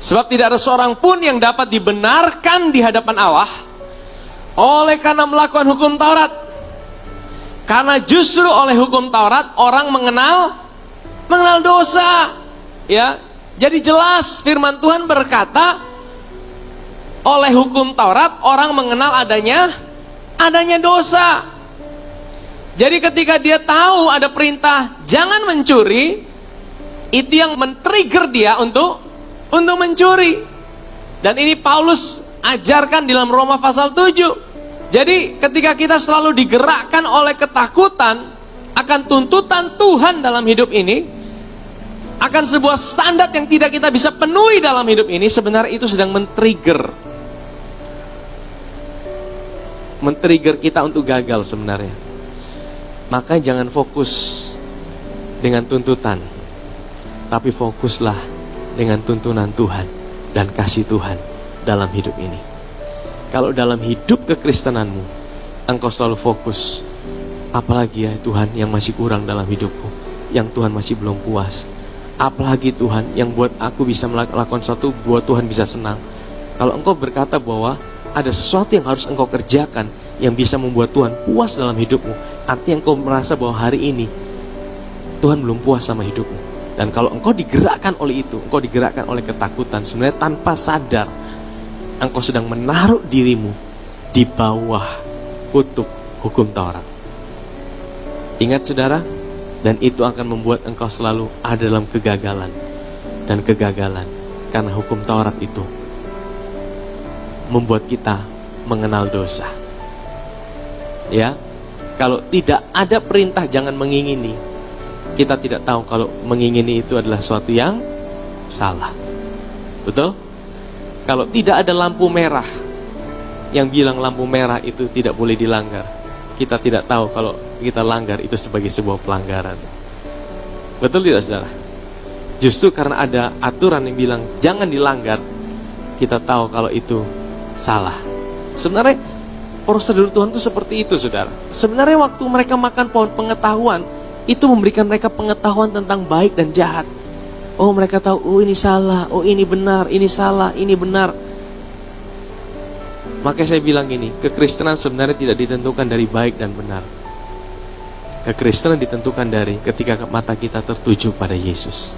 Sebab tidak ada seorang pun yang dapat dibenarkan di hadapan Allah oleh karena melakukan hukum Taurat. Karena justru oleh hukum Taurat orang mengenal dosa. Ya, jadi jelas firman Tuhan berkata, oleh hukum Taurat orang mengenal adanya dosa. Jadi ketika dia tahu ada perintah jangan mencuri, itu yang men-trigger dia untuk mencuri. Dan ini Paulus ajarkan di dalam Roma pasal 7. Jadi ketika kita selalu digerakkan oleh ketakutan akan tuntutan Tuhan dalam hidup ini, akan sebuah standar yang tidak kita bisa penuhi dalam hidup ini, sebenarnya itu sedang men-trigger kita untuk gagal sebenarnya. Maka jangan fokus dengan tuntutan, tapi fokuslah dengan tuntunan Tuhan dan kasih Tuhan dalam hidup ini. Kalau dalam hidup kekristenanmu engkau selalu fokus, apalagi ya Tuhan yang masih kurang dalam hidupku, yang Tuhan masih belum puas, apalagi Tuhan yang buat aku bisa melakukan sesuatu, buat Tuhan bisa senang. Kalau engkau berkata bahwa ada sesuatu yang harus engkau kerjakan yang bisa membuat Tuhan puas dalam hidupmu, artinya engkau merasa bahwa hari ini Tuhan belum puas sama hidupmu. Dan kalau engkau digerakkan oleh itu, engkau digerakkan oleh ketakutan, sebenarnya tanpa sadar engkau sedang menaruh dirimu di bawah kutub hukum Taurat. Ingat saudara, dan itu akan membuat engkau selalu ada dalam kegagalan dan kegagalan, karena hukum Taurat itu membuat kita mengenal dosa. Ya, kalau tidak ada perintah jangan mengingini, kita tidak tahu kalau mengingini itu adalah sesuatu yang salah. Betul? Kalau tidak ada lampu merah yang bilang lampu merah itu tidak boleh dilanggar, kita tidak tahu kalau kita langgar itu sebagai sebuah pelanggaran. Betul tidak saudara? Justru karena ada aturan yang bilang jangan dilanggar, kita tahu kalau itu salah. Sebenarnya prosedur Tuhan itu seperti itu saudara. Sebenarnya waktu mereka makan pohon pengetahuan, itu memberikan mereka pengetahuan tentang baik dan jahat. Oh, mereka tahu, oh ini salah, oh ini benar, ini salah, ini benar. Makanya saya bilang gini, kekristenan sebenarnya tidak ditentukan dari baik dan benar. Kekristenan ditentukan dari ketika mata kita tertuju pada Yesus.